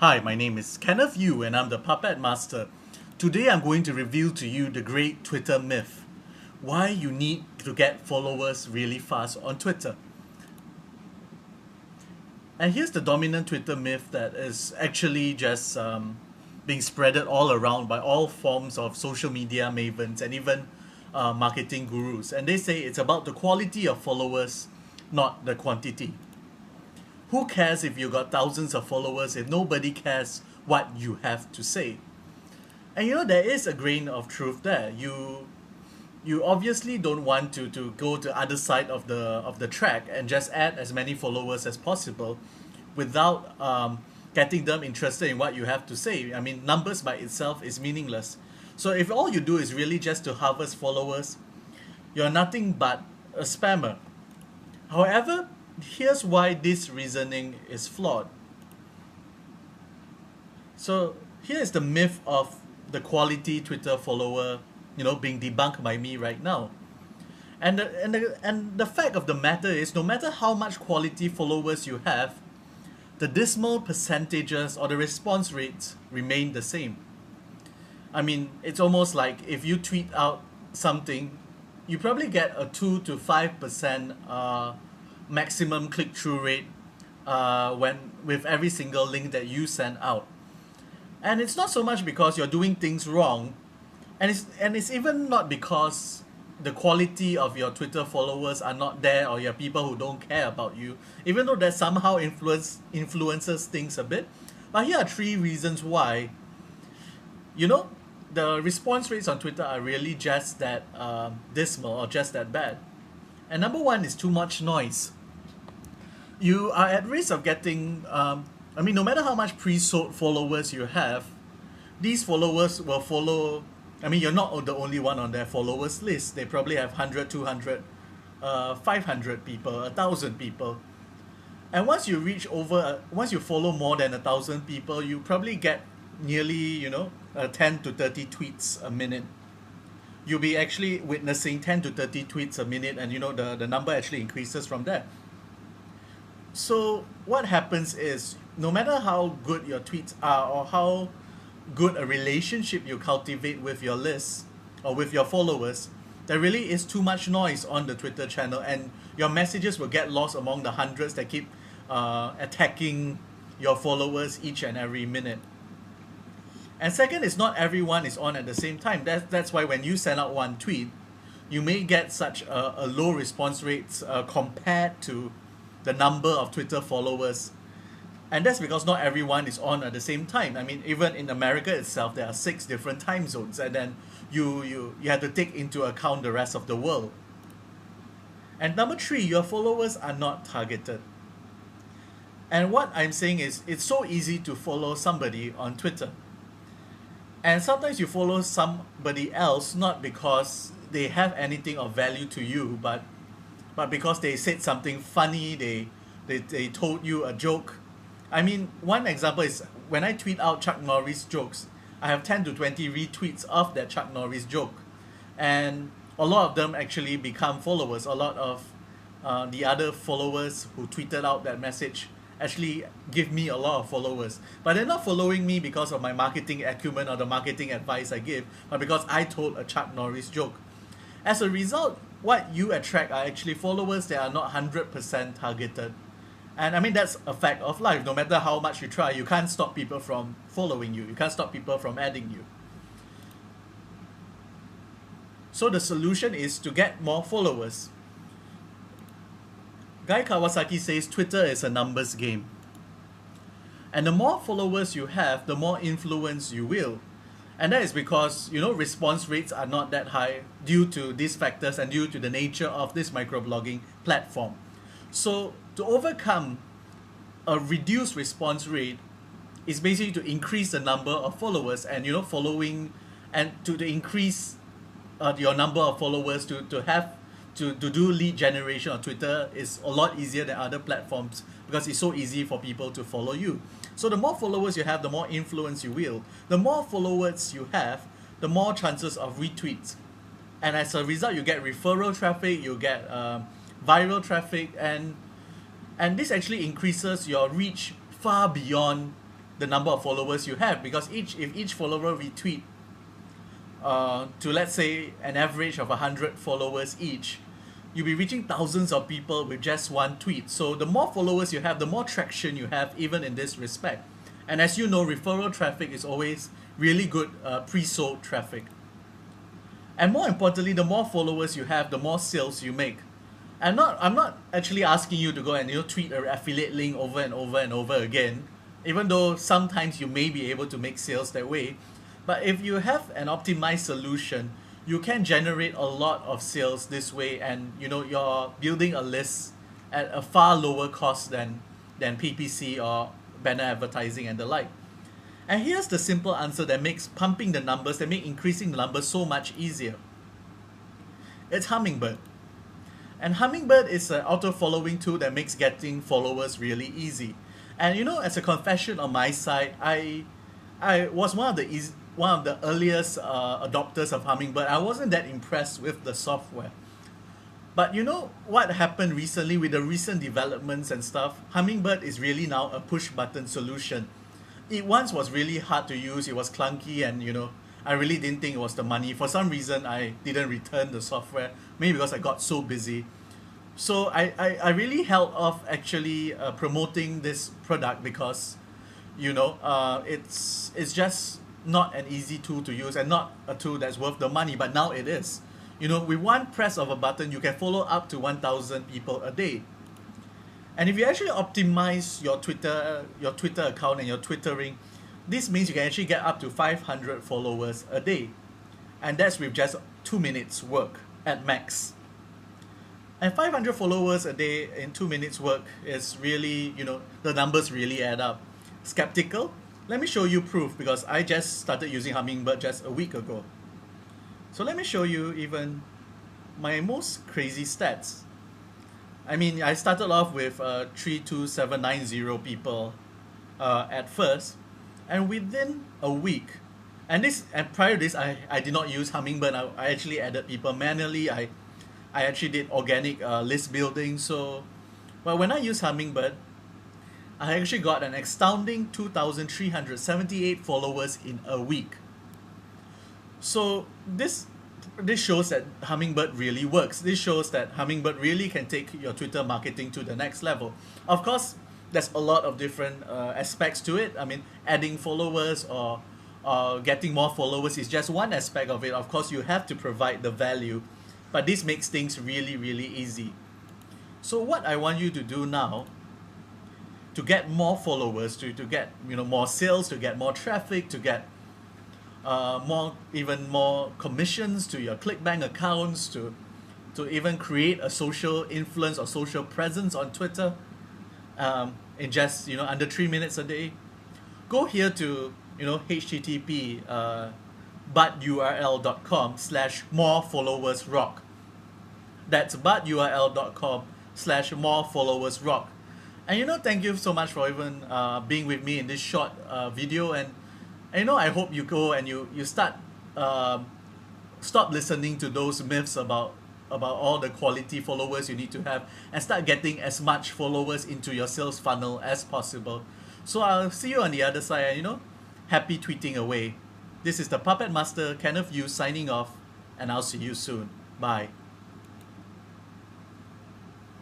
Hi, my name is Kenneth Yu and I'm the Puppet Master. Today I'm going to reveal to you the great Twitter myth. Why you need to get followers really fast on Twitter. And here's the dominant Twitter myth that is actually just being spreaded all around by all forms of social media mavens and even marketing gurus. And they say it's about the quality of followers, not the quantity. Who cares if you got thousands of followers if nobody cares what you have to say? And there is a grain of truth there. You obviously don't want to go to other side of the track and just add as many followers as possible without getting them interested in what you have to say. I mean, numbers by itself is meaningless. So if all you do is really just to harvest followers, you're nothing but a spammer. However, here's why this reasoning is flawed. So here is the myth of the quality Twitter follower, being debunked by me right now. And the fact of the matter is, no matter how much quality followers you have, the dismal percentages or the response rates remain the same. I mean, it's almost like if you tweet out something, you probably get a 2 to 5% maximum click-through rate when with every single link that you send out. And it's not so much because you're doing things wrong, and it's even not because the quality of your Twitter followers are not there or you're people who don't care about you, even though that somehow influences things a bit. But here are three reasons why the response rates on Twitter are really just that dismal or just that bad. And number one is too much noise. You are at risk of getting, no matter how much pre-sold followers you have, these followers will follow. I mean, you're not the only one on their followers list. They probably have 100, 200, 500 people, 1,000 people. And once you follow more than 1,000 people, you probably get nearly, 10 to 30 tweets a minute. You'll be actually witnessing 10 to 30 tweets a minute, and the number actually increases from there. So what happens is, no matter how good your tweets are or how good a relationship you cultivate with your list or with your followers, there really is too much noise on the Twitter channel, and your messages will get lost among the hundreds that keep attacking your followers each and every minute. And second is, not everyone is on at the same time. That's why when you send out one tweet, you may get such a low response rates compared to the number of Twitter followers. And that's because not everyone is on at the same time. I mean, even in America itself, there are 6 different time zones, and then you have to take into account the rest of the world. And number 3, your followers are not targeted. And what I'm saying is, it's so easy to follow somebody on Twitter. And sometimes you follow somebody else not because they have anything of value to you, but because they said something funny, they told you a joke. I mean, one example is when I tweet out Chuck Norris jokes, I have 10 to 20 retweets of that Chuck Norris joke. And a lot of them actually become followers. A lot of the other followers who tweeted out that message actually give me a lot of followers. But they're not following me because of my marketing acumen or the marketing advice I give, but because I told a Chuck Norris joke. As a result, what you attract are actually followers that are not 100% targeted. And I mean, that's a fact of life. No matter how much you try, you can't stop people from following you. You can't stop people from adding you. So the solution is to get more followers. Guy Kawasaki says Twitter is a numbers game. And the more followers you have, the more influence you will. And that is because, response rates are not that high due to these factors and due to the nature of this microblogging platform. So to overcome a reduced response rate is basically to increase the number of followers and, following, and to increase your number of followers to do lead generation on Twitter is a lot easier than other platforms because it's so easy for people to follow you. So the more followers you have, the more influence you will. The more followers you have, the more chances of retweets. And as a result, you get referral traffic, you get viral traffic, and this actually increases your reach far beyond the number of followers you have, because if each follower retweet to, let's say, an average of 100 followers each, you'll be reaching thousands of people with just one tweet. So the more followers you have, the more traction you have, even in this respect. And as you know, referral traffic is always really good pre-sold traffic. And more importantly, the more followers you have, the more sales you make. I'm not actually asking you to go and tweet an affiliate link over and over and over again, even though sometimes you may be able to make sales that way. But if you have an optimized solution, you can generate a lot of sales this way, and you're building a list at a far lower cost than PPC or banner advertising and the like. And here's the simple answer that makes pumping the numbers, that make increasing the numbers so much easier. It's Hummingbird. And Hummingbird is an auto-following tool that makes getting followers really easy. And as a confession on my side, I was one of the earliest adopters of Hummingbird. I wasn't that impressed with the software. But what happened recently with the recent developments and stuff, Hummingbird is really now a push-button solution. It once was really hard to use, it was clunky, and I really didn't think it was the money. For some reason, I didn't return the software, maybe because I got so busy. So I really held off actually promoting this product because it's just not an easy tool to use, and not a tool that's worth the money. But now it is. With one press of a button, you can follow up to 1,000 people a day. And if you actually optimize your Twitter account and your Twittering, this means you can actually get up to 500 followers a day. And that's with just 2 minutes work at max. And 500 followers a day in 2 minutes work is really, the numbers really add up. Skeptical? Let me show you proof, because I just started using Hummingbird just a week ago. So let me show you even my most crazy stats. I mean, I started off with 32790 people at first, and within a week, and prior to this, I did not use Hummingbird. I actually added people manually. I actually did organic list building. So, well, when I use Hummingbird, I actually got an astounding 2,378 followers in a week. So this shows that Hummingbird really works. This shows that Hummingbird really can take your Twitter marketing to the next level. Of course, there's a lot of different aspects to it. I mean, adding followers or getting more followers is just one aspect of it. Of course, you have to provide the value, but this makes things really, really easy. So what I want you to do now, to get more followers, to get more sales, to get more traffic, to get even more commissions to your ClickBank accounts, to even create a social influence or social presence on Twitter in just under 3 minutes a day, go here to http buturl.com/morefollowersrock. That's buturl.com/morefollowersrock. And thank you so much for even being with me in this short video, and I hope you go and you start stop listening to those myths about all the quality followers you need to have, and start getting as much followers into your sales funnel as possible. So I'll see you on the other side, and happy tweeting away. This is the Puppet Master Kenneth Yu signing off, and I'll see you soon. Bye.